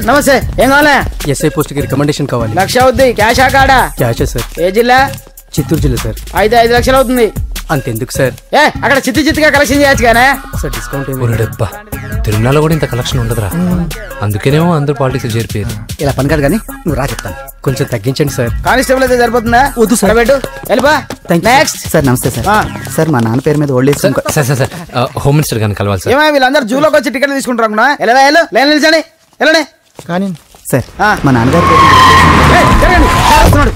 నమస్తే. ఏం కావాలా? ఎస్ఐ పోస్ట్ కి రికమెండేషన్ కావాలి. 1,00,000 అవుద్ది. క్యాషా కాడా? క్యాషే సార్. ఏ జిల్లా? చిత్తూరు జిల్లా సార్. అయితే 5 లక్షలు అవుతుంది. అంతెందుకు సార్? అక్కడ చిత్తుగా కలెక్షన్ చేయొచ్చు కానీ సార్ డిస్కౌంట్ డబ్బా తిరుమలలో కూడా ఇంత కలెక్షన్ ఉండదురా. అందుకేనేమో అందరూ పాలిటిక్స్ చేరిపోయారు. ఇలా పని కాదు కానీ నువ్వు రా చెప్తాను. కొంచెం తగ్గించండి సార్. కానిస్టేబుల్ అయితే సరిపోతుందా? వద్దు సార్. పెట్టు వెళ్ళిపా. Next sir. నమస్తే సార్. సార్ మా నాన్న పేరు మీద old age sir sir home minister గారిని కలవాలి సార్. ఏమో వీళ్ళందరూ జూలోకి వచ్చి టికెట్ తీసుకుంటారు అనుకున్నా. లైన్ నిలిచండి. వెళ్ళండి కానీ సార్ మా నాన్నగారు వస్తున్నాడు.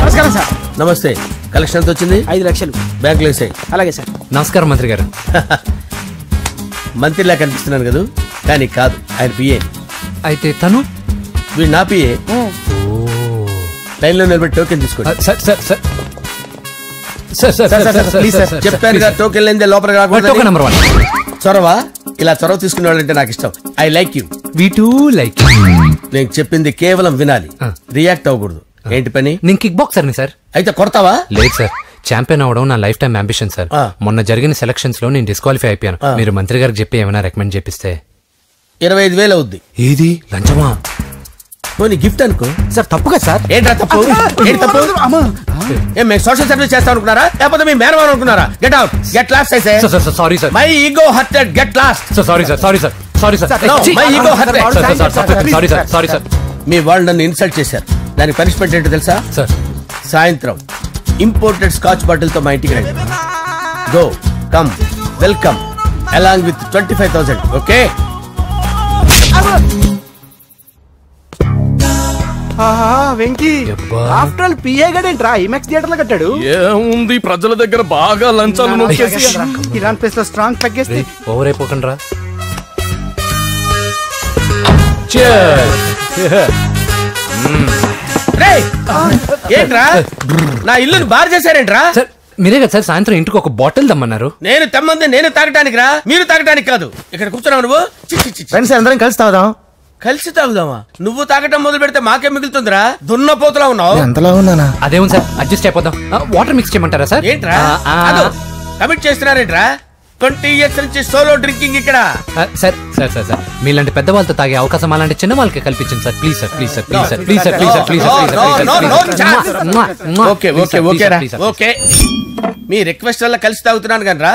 నమస్కారం సార్. నమస్తే. కలెక్షన్ ఎంత వచ్చింది? 5 లక్షలు. బ్యాంకులో వేసాయి. అలాగే సార్. నమస్కారం మంత్రి గారు. మంత్రిలా కనిపిస్తున్నాను కదా, కానీ కాదు, ఆయన పిఏ. అయితే తను వీడు నా పిఏ. లైన్ లో నిలబెట్టి టోకెన్ తీసుకోండి. చెప్పాను కదా, టోకెన్ లేదే లోపలికి రాకూడదు. నెంబర్ 1 చొరవ. ఇలా చొరవ తీసుకునే వాళ్ళంటే నాకు ఇష్టం. I like you. We two like. నేను చెప్పింది కేవలం వినాలి, రియాక్ట్ అవ్వకూడదు. ఏంటి పని? నేను కిక్ బాక్సర్ని సార్. అయితే కొడతావా? లేదు సార్, ఛాంపియన్ అవడం నా లైఫ్ టైం అంబిషన్ సార్. మొన్న జరిగిన సెలక్షన్స్ లో నేను డిస్క్వాలిఫై అయిపోయాను. మీరు మంత్రి గారికి చెప్పి ఏమైనా రికమెండ్ చేపిస్తే. 25,000 అవుద్ది. ఏది లంచమా? పోనీ గిఫ్ట్ అనుకో సార్. తప్పుగా సార్. ఏంట్రా తప్పు? ఏంటి తప్పు? ఏం మేము సోషల్ సర్వీస్ చేస్తాం అనుకున్నారా, లేకపోతే మీ మేనమాన్ అనుకున్నారా? Get out, get lost. అయితే sorry sir, my ego hurted, get lost. Sorry sir, sorry sir, sorry sir, my ego hurted. Sorry sir, sorry sir. మీ వాళ్ళు నన్ను ఇన్సల్ట్ చేశారు. దానికి పనిష్మెంట్ ఏంటో తెలుసా? సార్ సాయంత్రం ఇంపోర్టెడ్ స్కాచ్ బాటిల్ తో మా ఇంటికి రండి. Go come welcome along with 25,000. Okay? Venky after all PA గడేంట్రా ఇమెక్స్ థియేటర్ లో కట్టాడు. ఏముంది, ప్రజల దగ్గర బాగా లంచాలు నొక్కేసి ఇరాన్ ప్లేస్ లో స్ట్రాంగ్ తగ్గేస్తే ఓవర్ అయిపోకండి రా. ఏంట్రా నా ఇల్లుని బార్ చేశారేంట్రా? సార్ మీరే కదా సార్ సాయంత్రం ఇంటికి ఒక బాటిల్ దమ్మన్నారు. నేను తెమ్మంది నేను తాగటానికి రా, మీరు తాగటానికి కాదు. ఇక్కడ కూర్చున్నావు నువ్వు. ఫ్రెండ్స్ అందరం కలిసి తాగుదాం. కలిసి తాగుదామా? నువ్వు తాగటం మొదలు పెడితే మాకే మిగులుతుందిరా. దున్నపోతులా ఉన్నావు. ఎంతలా ఉన్నానా? అదేమో సార్, అడ్జస్ట్ అయిపోదాం. వాటర్ మిక్స్ చేయమంటారా సార్? ఏంట్రా కమిట్ చేస్తున్నారేంట్రా? 20 years నుంచి సోలో డ్రింకింగ్ ఇక్కడ. సార్ సార్ సార్ సార్ మీలాంటి పెద్ద వాళ్ళతో తాగే అవకాశం అలాంటి చిన్న వాళ్ళకి కల్పించండి sir. Please sir, please sir, please sir, please sir, please sir, please sir. Okay okay okay రా, ఓకే. మీ రిక్వెస్ట్ వల్ల కలిసి తాగుతున్నాను కానీ రా,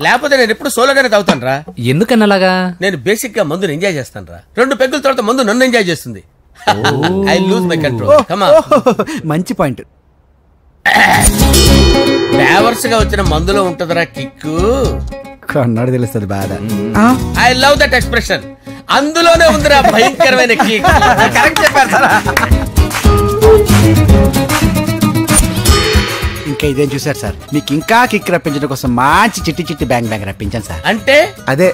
లేకపోతే నేను ఎప్పుడు సోలోగానే తాగుతాను రా. ఎందుకన్నా అలాగా? నేను బేసిక్ గా మందుని ఎంజాయ్ చేస్తాను రా. 2 పెగ్గుల తర్వాత మందు నన్ను ఎంజాయ్ చేస్తుంది. I lose my control. Come on. మంచి పాయింట్. ఫ్లేవర్స్ గా వచ్చిన మందులో ఉంటదరా కిక్కు. కన్నాడు తెలుస్తుంది బాధ. I love that expression. అందులోనే ఉందిరా భయంకరమైన కిక్. కరెక్ట్ చెప్పారు సార్. ఇంకా ఇదేం చూసారు సార్, మీకు ఇంకా కిక్ రప్పించడం కోసం మంచి చిట్టి చిట్టి బ్యాంగ్ బ్యాంగ్ రప్పించాను సార్. అంటే అదే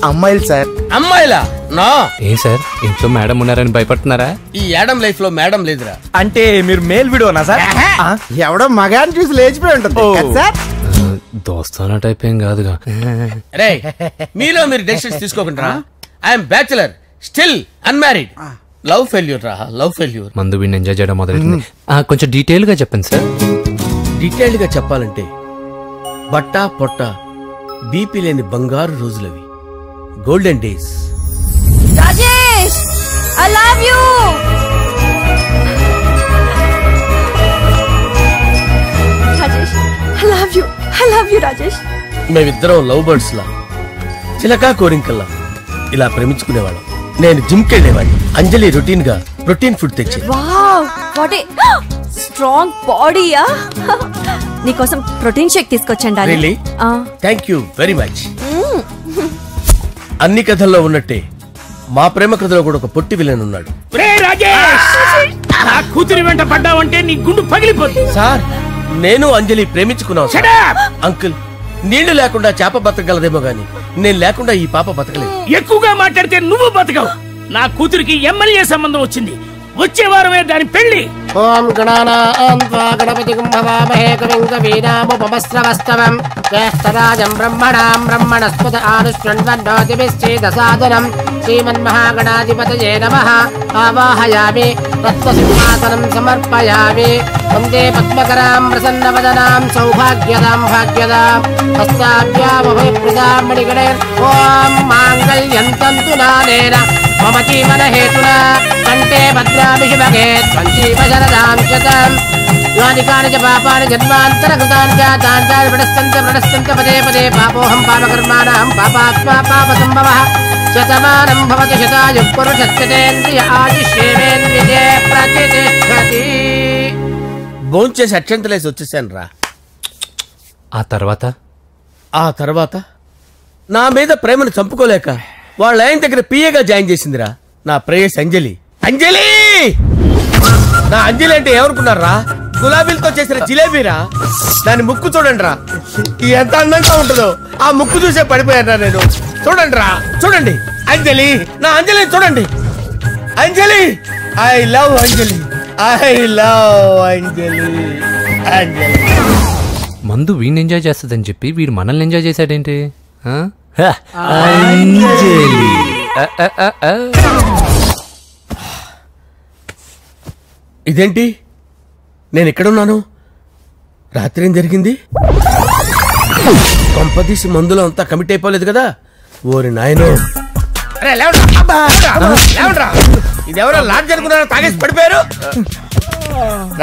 అమ్మాయిలు సార్. అమ్మాయిలా? నా ఏం సార్ ఇంట్లో మేడం ఉన్నారని భయపడుతున్నారా? ఈ యాడమ్ లైఫ్ లో మేడం లేదురా. అంటే మీరు మేల్ వీడియోనా సార్? ఎవడో మగాన్ని చూసి లేచిపోయి ఉంటుంది సార్. దోస్తానా టైప్ ఏం కాదుగా. రే మీలో మీరు డెసిషన్స్ తీసుకోకుండా. I'm bachelor, still unmarried. Love failure రా, లవ్ ఫెయిల్యూర్. మందు వీడిని ఎంజాయ్ చేయడం మొదలైంది. కొంచెం డీటెయిల్ గా చెప్పండి సార్. డీటెయిల్డ్ గా చెప్పాలంటే బట్టా పొట్ట బీపీ లేని బంగారు రోజులవి, golden days. Rajesh I love you. Rajesh I love you, I love you Rajesh. మేమిద్దరం లవ్ బర్డ్స్ లా, చిలకా కోరింకల్లా ఇలా ప్రేమించుకునేవాళ్ళం. నేను జిమ్ కెళ్ళేవాడిని. అంజలి రొటీన్ గా ప్రోటీన్ ఫుడ్ తెచ్చి. వావ్ వాట్ ఏ స్ట్రాంగ్ బాడీయా. నీకోసం ప్రోటీన్ షేక్ తీసుకొచ్చండి. Really? Thank you very much. అన్ని కథల్లో ఉన్నట్టే మా ప్రేమ కథలో కూడా ఒక పొట్టి విలన్ ఉన్నాడు. కూతురి వెంట పడ్డావంటే నీ గుండు పగిలిపోతుంది. సార్ నేను అంజలి ప్రేమించుకున్నాను. అంకుల్ నీళ్లు లేకుండా చేప బతకగలదేమో గాని నేను లేకుండా ఈ పాప బతకలేదు. ఎక్కువగా మాట్లాడితే నువ్వు బతకవు. నా కూతురికి ఎమ్మెల్యే సంబంధం వచ్చింది. వచ్చే వారమే దాని పెళ్లి. ఓం గణానాం త్వా గణపతిం భవామహే కవిం కవీనాముపమస్రవస్తవం జ్యేష్ఠరాజం బ్రహ్మణాం బ్రహ్మణస్పత ఆనుష్ణ్వన్నోతిభిశ్చేదసాదనం శ్రీమన్మహాగణాధిపతయే నమః. ఆవాహయామి తత్వసింహాసనం సమర్పయామి. వందే పద్మకరాం ప్రసన్నవదనాం సౌభాగ్యదాం భాగ్యదాం హస్తాభ్యామభయప్రదాం మణిగణైర్. ఓం మాంగళ్యం తంతునానేన మమ జీవన హేతునా కంటే భద్రామి శుభగే త్వం జీవ శరదాం శతం. యాని కాని చ పాపాని జన్మాంతరకృతాని చ తాని ప్రణశ్యంత పదే పదే పాపోహం పాపకర్మాణం పాపాత్మా పాపసంభవః. శతమానం భవతి శతాయుః పురుషస్యేంద్రియ ఆయుష్యేంద్రియే ప్రతిష్టతి. భోంచేసి అక్షంతలేసి వచ్చేసాను రా. ఆ తర్వాత నా మీద ప్రేమను చంపుకోలేక వాళ్ళ ఆయన దగ్గర పిఏగా జాయిన్ చేసిందిరా నా ప్రేయస్ అంజలి. అంజలి నా అంజలి అంటే ఏమనుకున్నారా? గులాబీలతో చేసిన జిలేబీరా. దాని ముక్కు చూడండి రా ఎంత అందంగా ఉంటుందో. ఆ ముక్కు చూసే పడిపోయారా నేను. చూడండి రా చూడండి అంజలి నా అంజలి చూడండి. Anjali I love Anjali I love Anjali. Anjali మందు వీడిని ఎంజాయ్ చేస్తుందని చెప్పి వీడు మనల్ని ఎంజాయ్ చేశాడేంటి? ఇదేంటి నేను ఎక్కడున్నాను? రాత్రి ఏం జరిగింది? కొంపదీసి మందులో అంతా కమిట్ అయిపోలేదు కదా? ఓరి నాయనో. ఇదెవరో లాడ్జ్ అనుకున్నారా? తాగేసి పడిపోయారు.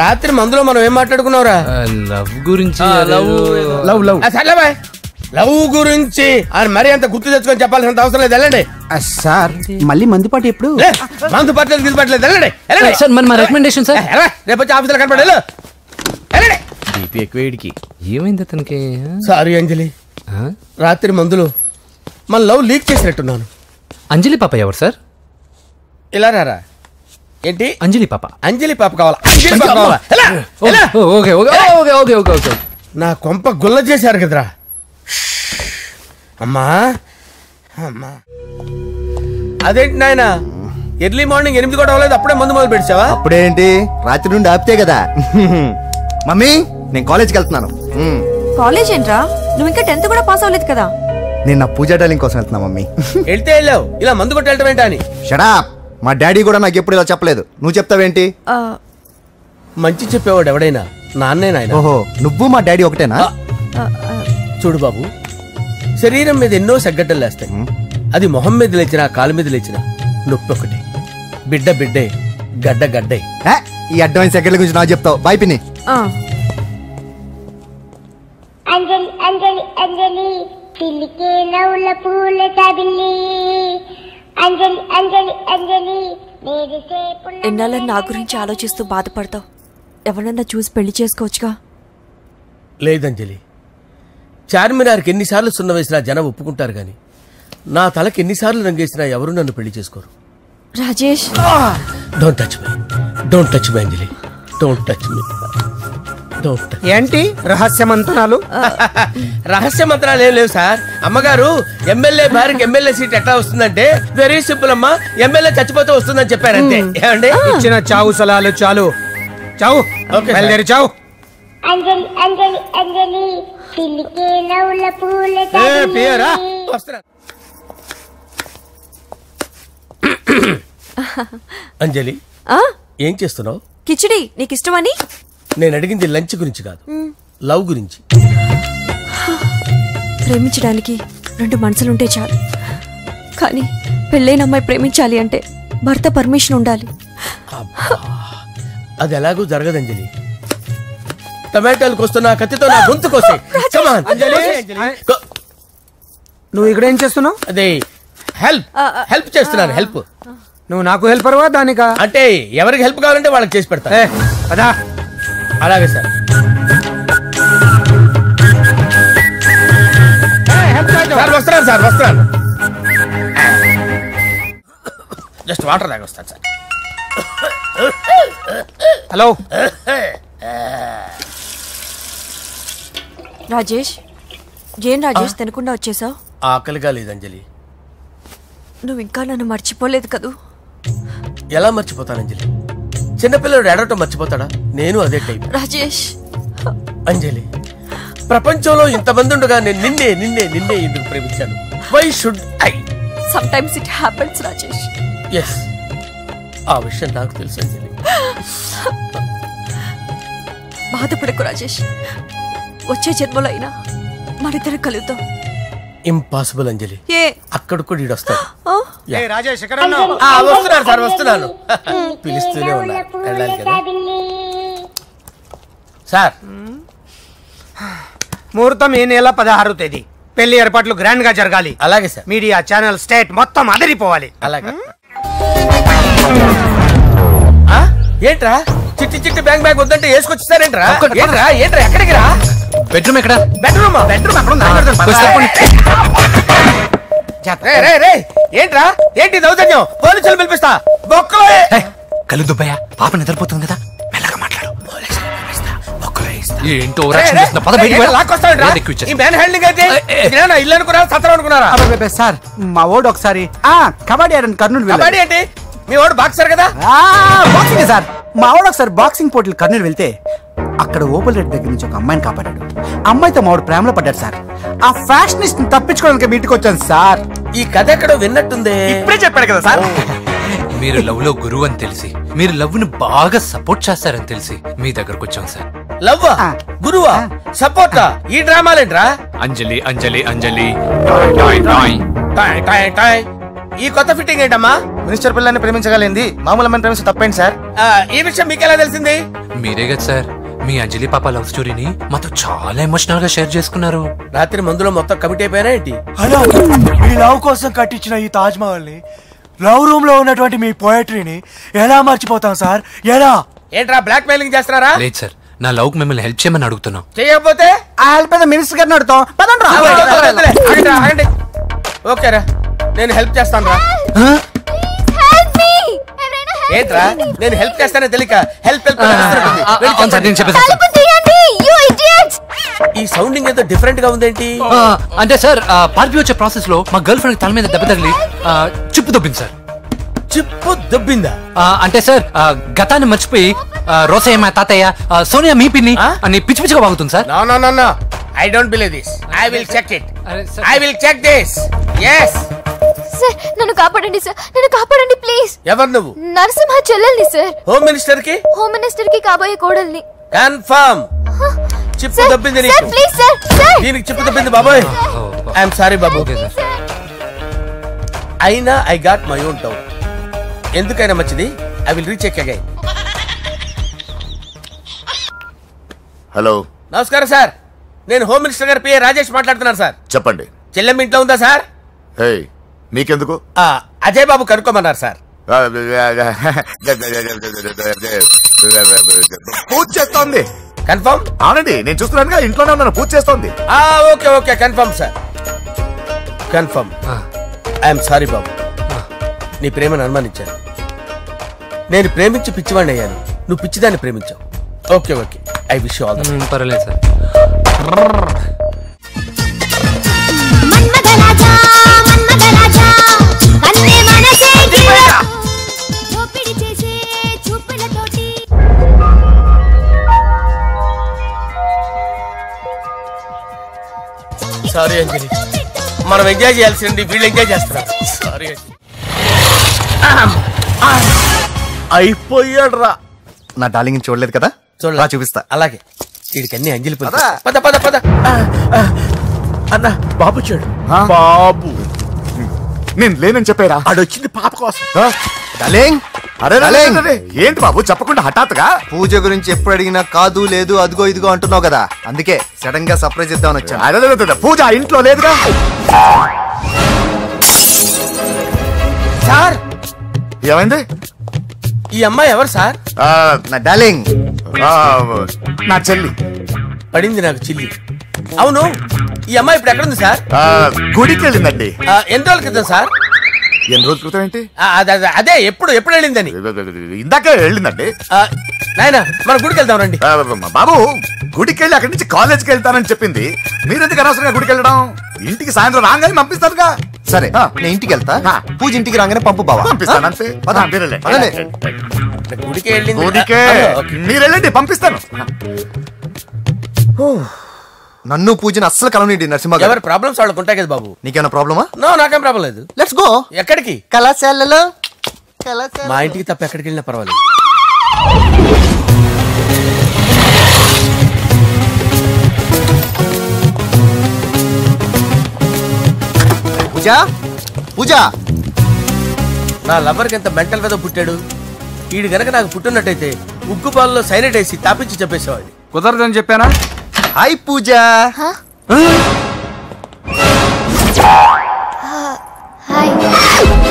రాత్రి మందులో మనం ఏం మాట్లాడుకున్నావురా? లవ్ గురించి. లవ్ గురించి అని మరీ అంత గుర్తు తెచ్చుకొని చెప్పాల్సినంత అవసరం లేదు. వెళ్ళండి సార్ మళ్ళీ మందుపాటి ఎప్పుడు? మందు పట్టలేదు గిల్లు పట్టలేదు. వెళ్ళండి సార్ మా రికమెండేషన్ సార్. రేపు వచ్చి ఆఫీసులో కనపడి వెళ్ళండి. బీపీ ఎక్కువ వీడికి. ఏమైంది అతనికి? సారీ అంజలి, రాత్రి మందులో మన లవ్ లీక్ చేసినట్టున్నాను. అంజలి పాప ఎవరు సార్? ఇలా రారా. ఏంటి అంజలి పాప? అంజలి పాప కావాలా? అంజలి పాప కావాలా? Okay okay okay okay okay. నా కొంప గుల్ల చేశారు కదరా. అమ్మా అమ్మా అదేంటి నాయన ఎర్లీ మార్నింగ్ 8 కూడా అవ్వలేదు అప్పుడే మందు మొదలు పెట్టావా? అప్పుడేంటి రాత్రి నుండి ఆపితే కదా. మమ్మీ నేను కాలేజ్కి వెళ్తున్నాను. కాలేజ్ ఏంట్రా? నువ్వు ఇంకా 10th కూడా పాస్ అవ్వలేదు కదా. నేను నా పూజా డాలింగ్ కోసం వెళ్తున్నా మమ్మీ. వెళ్తే వెళ్ళావు, ఇలా మందు కొట్టి వెళ్ళటం ఏంటా అని. షడాప్. మా డాడీ కూడా నాకు ఎప్పుడు ఇలా చెప్పలేదు. నువ్వు చెప్తావేంటి? మంచి చెప్పేవాడు ఎవడైనా నాన్నే నాయన. ఓహో నువ్వు మా డాడీ ఒకటేనా? చూడు బాబు, శరీరం మీద ఎన్నో సగ్గడ్డలు లేస్తాయి. అది మొహం మీద లేచినా కాలు మీద లేచినా నొప్పి ఒకటి. బిడ్డ బిడ్డే, గడ్డ గడ్డే. ఈ అడ్వాన్స్ సెకండ్ల గురించి నాకు చెప్తావు. బాయ్ పిన్ని. అంజలి అంజలి అంజలి పిల్లికే నవ్వుల పూల తబిల్లి. అంజలి అంజలి అంజలి ఎన్నాళ్ళ నా గురించి ఆలోచిస్తూ బాధపడతావు. ఎవరన్నా చూసి పెళ్లి చేసుకోవచ్చుగా. లేదంజలి, చార్మినార్కి ఎన్నిసార్లు సున్న వేసినా జనం ఒప్పుకుంటారు గాని నా తలకి ఎన్నిసార్లు రంగేసినా ఎవరు నన్ను పెళ్లి చేసుకోరు. Rajesh, don't touch me, don't touch me Anjali, don't touch me. ఏంటి రహస్య మంత్రాలు? రహస్య మంత్రాలు ఏం లేవు సార్. అమ్మగారు ఎమ్మెల్యే భార్యకి ఎమ్మెల్యే సీట్ ఎట్లా వస్తుందంటే వెరీ సింపుల్ అమ్మా, ఎమ్మెల్యే చచ్చిపోతే వస్తుందని చెప్పారు అంతే. ఏమండి ఇచ్చిన చావు సలాలు చాలు. చావు బయలుదేరి చావు. అంజలి అంజలి అంజలి పిల్లికే నవ్వుల పూల తబిల్లి. అంజలి ఏం చేస్తున్నావు? కిచిడి నీకు ఇష్టమని. నేను అడిగింది లంచ్ గురించి కాదు, లవ్ గురించి. ప్రేమించడానికి 2 మనసులుంటే చాలు, కానీ పెళ్ళైన అమ్మాయి ప్రేమించాలి అంటే భర్త పర్మిషన్ ఉండాలి. అది ఎలాగూ జరగదంజలి. టమాటాలు కోస్తున్నా కత్తితో నా గొంతు కోసే. నువ్వు ఇక్కడ ఏం చేస్తున్నావు? అదే హెల్ప్ చేస్తున్నాను. హెల్ప్. నువ్వు నాకు హెల్పర్వా దానికా? అంటే ఎవరికి హెల్ప్ కావాలంటే వాళ్ళకి చేసి పెడతా. అదా అలాగే సార్. వస్తున్నాను సార్, వస్తున్నాను. జస్ట్ వాటర్ దాకా వస్తాను సార్. హలో రాజేష్, ఏం రాజేష్ తినకుండా వచ్చేసావు? ఆకలిగా లేదు అంజలి. నువ్వు ఇంకా నన్ను మర్చిపోలేదు కదూ? ఎలా మర్చిపోతాను అంజలి? చిన్నపిల్లడు ఏడవటం మర్చిపోతాడా? నేను అదే టైప్. రాజేష్, అంజలి, ప్రపంచంలో ఇంతమంది ఉండగా నేను నిన్నే నిన్నే నిన్నే ఎందుకు ప్రేమించాను? Why should I? Sometimes it happens Rajesh. Yes, ఆ విషయం నాకు తెలుసు అంజలి. బాధపడకు రాజేష్, వచ్చే జన్మలో అయినా మనిద్దరం కలుద్దాం. ఇంపాసిబుల్ అంజలి. ఏ అక్కడ కూడా ఈడు వస్తాడు. రాజేష్ వస్తున్నాను సార్, వస్తున్నాను. పిలుస్తూనే ఉన్నా, వెళ్ళాలి కదా సార్. ముహూర్తం ఈ నెల 16వ తేదీ. పెళ్లి ఏర్పాట్లు గ్రాండ్ గా జరగాలి. అలాగే సార్. మీడియా ఛానల్ స్టేట్ మొత్తం అదిరిపోవాలి. అలాగే. ఏంట్రా చిట్టి చిట్టి బ్యాంక్ బ్యాగ్ వద్దంటే వేసుకొచ్చేసారేంట్రా? ఏంట్రా ఏంట్రా ఎక్కడికి రా? బెడ్రూమ్ ఎక్కడ? బెడ్రూమ్ అక్కడ ఏంట్రా? ఏంటి దౌర్జన్యం? పోలీసులు పిలిపిస్తా. కళ్ళు దుబ్బయ్యా, పాప నిద్రపోతుంది కదా, మెల్లగా మాట్లాడు. ఏంటో ఇల్లు అనుకున్నారా, సత్రం అనుకున్నారా? సార్ మా ఓడు ఒకసారి కబడ్డీ ఆడని కర్నూలు కబడ్డీ ఏంటి? మీ వాడు బాక్సర్ కదా? Boxing sir. మా వాడు ఒకసారి బాక్సింగ్ పోటీలు కర్నూలు వెళ్తే అక్కడ ఓపెల్ రెడ్డి దగ్గర నుంచి ఒక అమ్మాయిని కాపాడాడు. అమ్మాయితో మా వాడు ప్రేమలో పడ్డాడు సార్. ఆ ఫ్యాషనిస్ట్ తప్పించుకోవడానికి మీ ఇంటికి వచ్చాను సార్. ఈ కథ ఎక్కడో విన్నట్టుంది. ఇప్పుడే చెప్పాడు కదా సార్. మీరు లవ్ లో గురువు అని తెలిసి, మీరు లవ్ ను బాగా సపోర్ట్ చేస్తారని తెలిసి మీ దగ్గరకు వచ్చాం సార్. లవ్వా, గురువా, సపోర్టా? ఈ డ్రామాలేంట్రా? అంజలి అంజలి అంజలి. ఈ కొత్త ఫిట్టింగ్ ఏంటమ్మా? మినిస్టర్ పిల్లని ప్రేమించగలిగింది, మామూలు అమ్మని ప్రేమించి తప్పేంటి సార్? ఈ విషయం మీకు ఎలా తెలిసింది? మీరే కదా సార్ మీ అంజలి పాప లవ్ స్టోరీని మాతో చాలా ఎమోషనల్ గా షేర్ చేసుకున్నారు. రాత్రి మందులో మొత్తం కమిట్ అయిపోయినా ఏంటి? హలో, మీ లవ్ కోసం కట్టించిన ఈ తాజ్ మహల్ ని, లవ్ రూమ్ లో ఉన్నటువంటి మీ పోయట్రీని ఎలా మర్చిపోతాం సార్? ఎలా? ఏంట్రా బ్లాక్ మెయిలింగ్ చేస్తున్నారా? లేదు సార్, నా లవ్ కు మిమ్మల్ని హెల్ప్ చేయమని అడుగుతున్నాం. చేయకపోతే ఆ హెల్ప్ మినిస్టర్ గారిని అడుగుతాం. ఆగండి. ఓకేరా, నేను హెల్ప్ చేస్తాను రా. ఏంట్రా నేను హెల్ప్ చేస్తానే తెలియక హెల్ప్ ఈ సౌండింగ్ ఏదో డిఫరెంట్ గా ఉందేంటి? అంటే సార్ పార్టీ వచ్చే ప్రాసెస్ లో మా గర్ల్ ఫ్రెండ్ తల మీద దెబ్బ తగిలి చిప్పు దొబ్బింది సార్. చిప్పు దొబ్బిందా? అంటే సార్ గతాన్ని మర్చిపోయి రోసయ్య మా తాతయ్య, సోనియా మీ పిన్ని అని పిచ్చి పిచ్చిగా వాగుతుంది sir. No I don't believe this. I will check it. I will check this. yes sir, నన్ను కాపాడండి సార్, నన్ను కాపాడండి ప్లీజ్. ఎవరు నువ్వు? నరసింహ చెల్లెల్ని సార్. హోమ్ మినిస్టర్ కి? హోమ్ మినిస్టర్ కి కాబోయే కోడల్ని. కన్ఫర్మ్. చిప్పు దొబ్బింది నీకు. Sir please sir. సార్ దీనికి చిప్పు దొబ్బింది బాబోయ్. ఐఎమ్ సారీ బాబు. అయినా I got my own doubt. ఎందుకైనా మంచిది, I will recheck again. Hello, నమస్కారం సార్. నేను హోమ్ మినిస్టర్ గారి పిఏ రాజేష్ మాట్లాడుతున్నాను సార్. చెప్పండి. చెల్లెమ్మ ఇంట్లో ఉందా సార్? హే, మీకెందుకు? అజయ్ బాబు కనుక్కోమన్నారు సార్. పూజ చేస్తోంది. కన్ఫర్మ్? అవునండి, నేను చూస్తున్నానుగా, ఇంట్లోనే ఉన్నాను, పూజ చేస్తోంది. Okay confirm sir, confirm. I'm sorry బాబు, నీ ప్రేమను అనుమానించాను. నేను ప్రేమించి పిచ్చివాడిని అయ్యాను, నువ్వు పిచ్చిదాన్ని ప్రేమించావు. Okay I wish you all the best. పర్వాలేదు సార్. సారీ అంజలి, మనం ఎంజాయ్ చేయాల్సింది వీళ్ళు ఎంజాయ్ చేస్తున్నారు. సారీ అంజలి. అయిపోయాడు రా. నా డార్లింగ్ చూడలేదు కదా, చూడలా, చూపిస్తా. అలాగే వీడికి అన్ని అంజలి పద పద పద. అన్న బాబు చూడు. బాబు నేను లేనని చెప్పారా? ఆడొచ్చింది పాప కోసం. డార్లింగ్, అరే ఏంటి బాబు చెప్పకుండా హఠాత్తుగా? పూజ గురించి ఎప్పుడు అడిగినా కాదు లేదు అదిగో ఇదిగో అంటున్నావు కదా, అందుకే సడన్ గా సర్ప్రైజ్ ఇద్దామని వచ్చాను. అదే పూజ ఇంట్లో లేదుగా సార్. ఏమైంది? ఈ అమ్మాయి ఎవరు సార్? నా డార్లింగ్, నా చెల్లి. పడింది నాకు చిల్లి. అవును, ఈ అమ్మాయి ఇప్పుడు ఎక్కడుంది సార్? గుడికి వెళ్ళిందండి. ఎన్ని రోజుల క్రితం సార్? ఎన్ని రోజుల క్రితం ఏంటి? అదే ఎప్పుడు వెళ్ళిందని. ఇందాకే వెళ్ళిందండి. నాయన మన గుడికి వెళ్దాం రండి. బాబు గుడికి వెళ్ళి అక్కడి నుంచి కాలేజ్కి వెళ్తానని చెప్పింది. మీరెందుకు అనవసరంగా గుడికి వెళ్ళడం? ఇంటికి సాయంత్రం రాగానే పంపిస్తారుగా. సరే నేను ఇంటికి వెళ్తా, పూజ ఇంటికి రాగానే పంపు బావా. పంపిస్తాను అంతే. అంటే గుడికి వెళ్ళింది. గుడికే మీరు వెళ్ళండి, పంపిస్తాను. నన్ను పూజను అస్సలు కలవనీయండి నరసింహ గారు. ఎవరి ప్రాబ్లమ్స్ వాళ్ళకు ఉంటాయి కదా బాబు. నీకేమైనా ప్రాబ్లమా? నో, నాకేం ప్రాబ్లం లేదు. Let's go. ఎక్కడికి? కళాశాలలో. మా ఇంటికి తప్ప ఎక్కడికి వెళ్ళినా పర్వాలేదు. పూజ పూజ, నా లవర్కి ఎంత మెంటల్ మీద పుట్టాడు. వీడు గనక నాకు పుట్టినట్టయితే ఉగ్గు పాలలో సైలెంట్ వేసి తాపించి చెప్పేసేవాడిని. కుదరదని చెప్పానా? హాయ్ పూజ.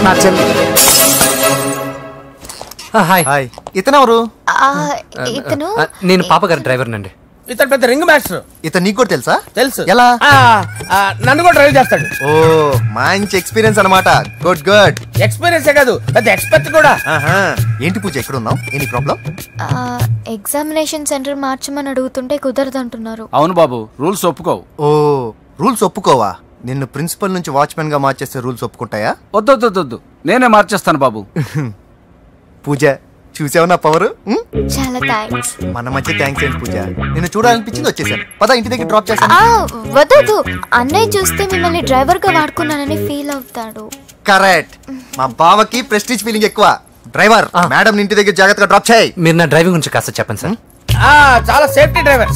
నా చెల్లి. Hi hi. ఇతనెవరు? ఇతను నేను పాప గారి డ్రైవర్ నండి. ఇతను పెద్ద రింగ్ మాస్టర్. ఇతను నీకు కూడా తెలుసా? తెలుసు. ఎలా? నన్ను కూడా డ్రైవ్ చేస్తాడు. ఓ మంచి ఎక్స్పీరియన్స్ అన్నమాట. Good good. ఎక్స్పీరియన్స్ కాదు, పెద్ద ఎక్స్పర్ట్ కూడా. ఏంటి పూజ ఎక్కడ ఉన్నావు? Any problem? ఎగ్జామినేషన్ సెంటర్ మార్చమని అడుగుతుంటే కుదరదంటున్నారు. అవును బాబు, రూల్స్ ఒప్పుకోవు. ఓ రూల్స్ ఒప్పుకోవా? నిన్ను ప్రిన్సిపల్ నుంచి వాచ్మెన్ గా మార్చేస్తే రూల్స్ ఒప్పుకుంటాయా? వద్దు, నేనే మార్చేస్తాను బాబు. పూజ చూసావు నా పవర్? చాలా థ్యాంక్స్. మన మధ్య థ్యాంక్స్ ఏంటి పూజ, నిన్ను చూడాలనిపించింది వచ్చేసాను. పద ఇంటి దగ్గర డ్రాప్ చేస్తాను. వద్దు, అన్నయ్య చూస్తే మిమ్మల్ని డ్రైవర్ గా వాడుకున్నానని ఫీల్ అవుతాడు. కరెక్ట్. మా బావకి ప్రెస్టీజ్ ఫీలింగ్ ఎక్కువ. డ్రైవర్, మేడం ఇంటి దగ్గర జాగ్రత్తగా డ్రాప్ చేయి. మీరు నా డ్రైవింగ్ గురించి కాస్త చెప్పండి సార్. చాలా సేఫ్టీ డ్రైవర్.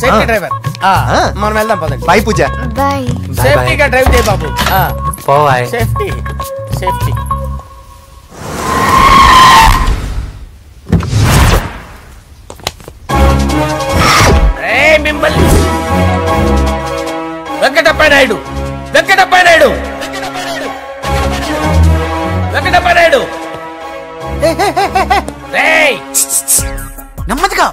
మనం వెళ్దాం పదండి. బాయ్ పూజ. బాయ్. సేఫ్టీగా డ్రైవ్ చేయి బాబు. బాయ్. Safety safety. మిమ్మల్ని వెంకటప్ప నాయుడు నెమ్మదిగా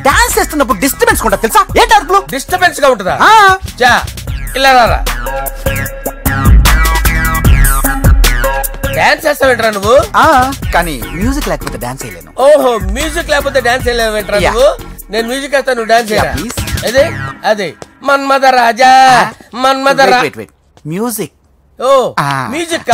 డాన్స్ చేస్తున్నప్పుడు డిస్టర్బెన్స్ కూడా తెలుసా? ఏంటి అరుపులు? డిస్టర్బెన్స్ గా ఉంటుందా? ఇలా రారా. డాన్స్ చేస్తావేంట్రా నువ్వు? కానీ మ్యూజిక్ లేకపోతే డాన్స్ చేయలేను. ఓహో, మ్యూజిక్ లేకపోతే డాన్స్ చేయలేవేంట్రా నువ్వు? నేను మ్యూజిక్ వేస్తా, నువ్వు డాన్స్ చేయరా? అదే అదే మన్మద రాజా మ్యూజిక్. ఓ మ్యూజిక్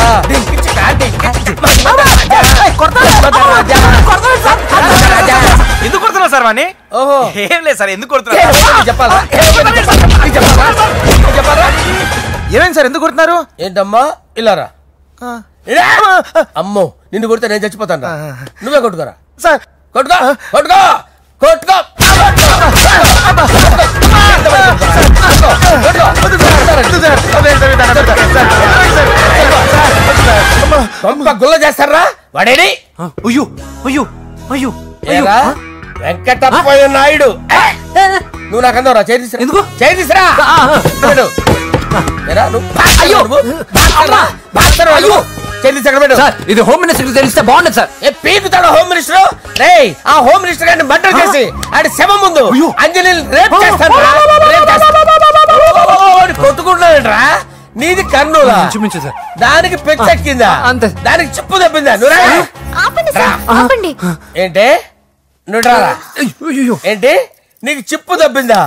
ఎందుకు కొడుతున్నావు సార్ వాణ్ణి? ఓహో ఏం లేదు సార్, ఎందుకు కొడుతున్నారు చెప్పాలా? ఏమేం సార్, ఎందుకు కొడుతున్నారు? ఏంటమ్మా ఇలారా. అమ్మో, నిన్ను కొడితే నేను చచ్చిపోతాను. నువ్వే కొట్టుకోరా సార్. కొట్టుకో. గుల్ల చేస్తారా వాడేడి? వెంకటప్ప నాయుడు. నువ్వు నాకు అందవరా? చేతిసిరా. ఇది హోమ్ మినిస్టర్ తెలిస్తే బాగుండదు సార్. పీకుతాడు హోమ్ మినిస్టర్. రే, ఆ హోమ్ మినిస్టర్ గారిని మర్డర్ చేసి ఆడి శవం ముందు అంజలి రేప్ చేస్తాను. కొట్టుకుంటున్నాడంట్రా. నీది కర్నూలా? దానికి పెచ్చెక్కిందా? దానికి చెప్పు తప్పిందా? ఏంటి నువ్వు రారా? ఏంటి నీకు చిప్పు తప్పిందా?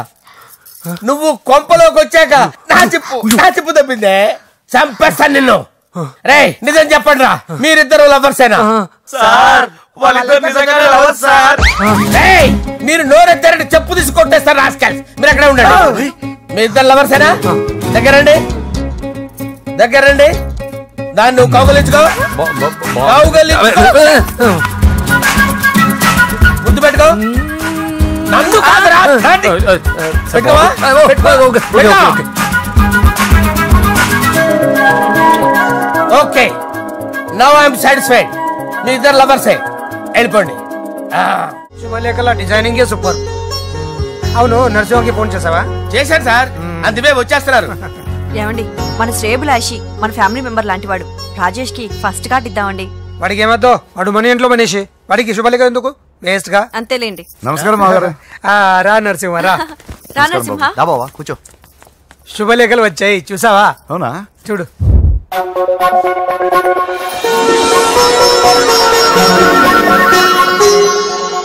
నువ్వు కొంపలోకి వచ్చాక నా చిప్పు తప్పిందే. చంపేస్తాను నిన్ను. రే, నిజం చెప్పండి రా, మీరిద్దరు లవర్సేనా? మీరు నోరెత్తారంటే చెప్పు తీసి కొట్టేస్తారు రాస్కల్స్. మీరు అక్కడే ఉండండి. మీ ఇద్దరు లవర్సేనా? దగ్గరండి. దాన్ని నువ్వు కౌగలించుకో. ముద్దు పెట్టుకో. నన్ను కాదురా. Okay, now I'm satisfied. మీ ఇద్దరు లవర్సే, వెళ్ళిపోండి. శుభలేఖల డిజైనింగ్ సూపర్. అవును, నరసింహకి ఫోన్ చేసావా? చేశాను సార్, అందుకే వచ్చేస్తున్నారు. ఏమండి, మన శ్రేయబులాషి మన ఫ్యామిలీ మెంబర్ లాంటి వాడు. రాజేష్ కి ఫస్ట్ కార్డ్ ఇద్దామండి. వాడికి ఏమద్దో, వాడు మన ఇంట్లో మనిషి. వాడికి శుభలేఖ ఎందుకు? వేస్ట్ గా. అంతేలేండి. నమస్కారం మాగారు. రా నరసింహ రా. బావా కూర్చో. శుభలేఖలు వచ్చాయి, చూసావా? అవునా? చూడు.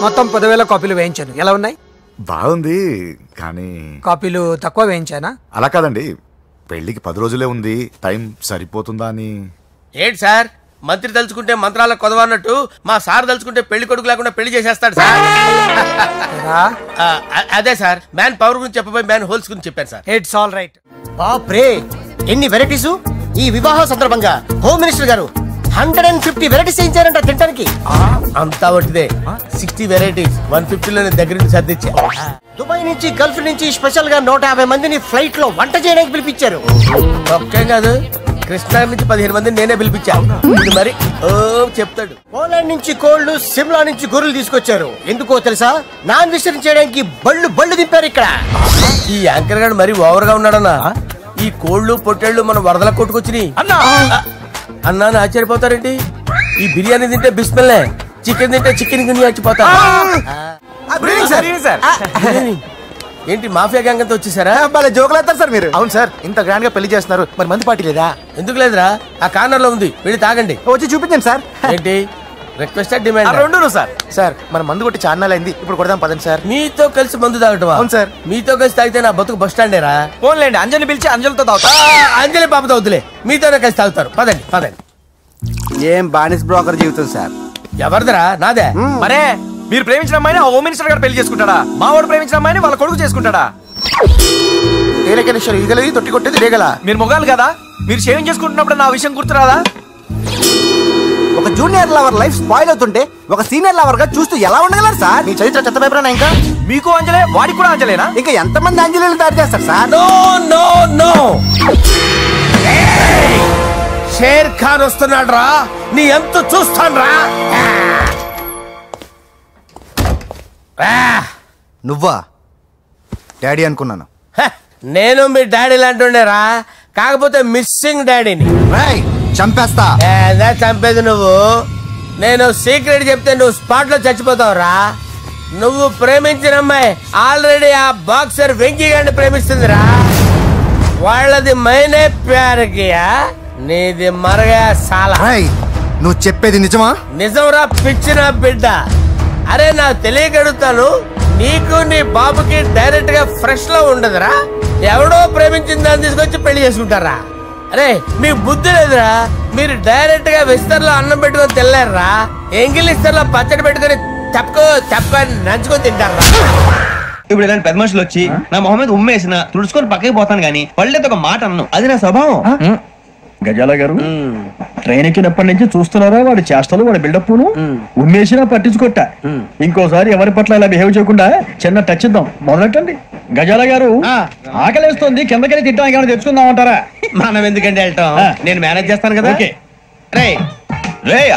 మొత్తం 10,000 కాపీలు వేయించాను. ఎలా ఉన్నాయి? బాగుంది, కానీ కాపీలు తక్కువ వేయించానా? అలా కాదండి, పెళ్లికి 10 రోజులే ఉంది, టైం సరిపోతుందా అని. ఏంటి సార్, మంత్రి తలుచుకుంటే మంత్రాల కొదవన్నట్టు మా సార్ తలుచుకుంటే పెళ్లి కొడుకు లేకుండా పెళ్లి చేసేస్తాడు సార్. అదే సార్, మ్యాన్ పవర్ గురించి చెప్పబోయి మ్యాన్ హోల్స్ గురించి చెప్పాను సార్. It's all right. బాప్రే, ఎన్ని వెరైటీస్! ఈ వివాహ సందర్భంగా హోమ్ మినిస్టర్ గారు 150 వెరైటీస్ చేయించారంట తినడానికి. అంతా ఒకటిదే, 60 వెరైటీస్ 150లోనే దగ్గర నుంచి సర్దిచ్చా. దుబాయ్ నుంచి గల్ఫ్ నుంచి స్పెషల్ గా 150 మందిని ఫ్లైట్ లో వంట చేయడానికి పిలిపించారు. ఒక్కేం కాదు, కృష్ణా నుంచి 15 మందిని నేనే పిలిపించా. ఇది మరి ఓ చెప్తాడు. పోలాండ్ నుంచి కోళ్లు, సిమ్లా నుంచి గొర్రెలు తీసుకొచ్చారు. ఎందుకో తెలుసా? నాన్ వెజిటేరియన్ చేయడానికి బళ్ళు దింపారు ఇక్కడ. ఈ యాంకర్ గారు మరి ఓవర్ గా ఉన్నాడన్నా. ఈ కోళ్లు పొట్టేళ్లు మన వరదల కొట్టుకొచ్చినాయి అన్నా ఆశ్చర్యపోతారేంటి? ఈ బిర్యానీ తింటే బిస్మిల్లే, చికెన్ తింటే చికెన్ గిన్నె వచ్చిపోతా. ఏంటి మాఫియా గ్యాంగ్ అంతా వచ్చేసారా? జోకులు వేస్తారు సార్ మీరు. అవును సార్, ఇంత గ్రాండ్ గా పెళ్లి చేస్తున్నారు, మరి మంది పార్టీ లేదా? ఎందుకు లేదురా, ఆ కార్నర్ లో ఉంది, వెళ్ళి తాగండి. వచ్చి చూపించండి సార్. ఏంటి రిక్వెస్ట్ డిమాండ్? రెండు సార్. సార్ మన మందు కొట్టి చాన్నాలు అయింది, ఇప్పుడు కొడదాం పదండి సార్. మీతో కలిసి మందు తాగటం? అవును సార్. మీతో కలిసి తాగితే నా బతుకు బస్ స్టాండేరా? ఫోన్లేండి, అంజలి పిలిచి అంజలితో తాగుతా. అంజలి పాప తాగుతులే, మీతోనే కలిసి తాగుతారు. పదండి పదండి. ఏం బానిస్ బ్రోకర్ జీవితం సార్. ఎవరిదరా? నాదే. మరే మీరు ప్రేమించిన అమ్మాయిని హోమ్ మినిస్టర్ గారు పెళ్లి చేసుకుంటాడా? మా వాడు ప్రేమించిన అమ్మాయిని వాళ్ళ కొడుకు చేసుకుంటాడా? ఈగలది తొట్టి కొట్టేది లేగల. మీరు మొగాలు కదా, మీరు షేవింగ్ చేసుకుంటున్నప్పుడు నా విషయం గుర్తురాదా? ఒక జూనియర్ లవర్ లైఫ్ స్పాయిల్ అవుతుంటే ఒక సీనియర్ లవర్ గా చూస్తూ ఎలా ఉండగలరు సార్? మీ చరిత్ర చెత్త పేపరేనా? ఇంకా మీకు అంజలే, వాడికి కూడా అంజలేనా? ఇంకా ఎంతమంది అంజలీలు తయారు చేస్తారు sir? No no no, Sher Khan వస్తున్నాడు రా, నీ ఎంత చూస్తాను రా. నువ్వా? డాడీ అనుకున్నాను. నేను మీ డాడీ లాంటి రా, కాకపోతే మిస్సింగ్ డాడీని. చంపేస్తా. చంపేది నువ్వు. నేను సీక్రెట్ చెప్తే నువ్వు స్పాట్ లో చచ్చిపోతావు రా. నువ్వు ప్రేమించిన అమ్మాయి ఆల్రెడీ ఆ బాక్సర్ వెంకీ గారిని ప్రేమిస్తుందిరా. వాళ్ళది మైనే ప్యార్ కియా, నీది మరగా సాలా. నువ్వు చెప్పేది నిజమా? నిజంరా పిచ్చిన బిడ్డ. అరే నాకు తెలియగడుగుతాను, నీకు నీ బాబుకి డైరెక్ట్ గా ఫ్రెష్ లో ఉండదురా. ఎవడో ప్రేమించిన దాన్ని తీసుకొచ్చి పెళ్లి చేసుకుంటారా? అరే మీ బుద్ధి లేదురా. మీరు డైరెక్ట్ గా విస్తర్లో అన్నం పెట్టుకొని తినలేరురా. ఎంగిల్ ఇస్తర్లో పచ్చడి పెట్టుకొని తప్పని నంచుకొని తింటారా? ఇప్పుడు ఇలాంటి పెద్ద మనుషులు వచ్చి నా మొహం మీద ఉమ్మేసిన తుడుచుకొని పక్కకి పోతాను గానీ పళ్ళేతో ఒక మాట అన్ను, అది నా స్వభావం. గజాల గారు ట్రైన్ ఎక్కినప్పటి నుంచి చూస్తున్నారా వాడి చేష్టలు, వాడి బిల్డప్ ఉమ్మేసినా పట్టించుకోట. ఇంకోసారి ఎవరి పట్ల ఇలా బిహేవ్ చేయకుండా చిన్న టచ్ ఇద్దాం, మొదలెట్టండి. గజాల గారు ఆకలేస్తుంది, కిందకెళ్ళి తిట్టడానికి ఏమైనా తెచ్చుకుందాం అంటారా? మనం ఎందుకంటే వెళ్తాం, నేను మేనేజ్ చేస్తాను కదా. రేయ్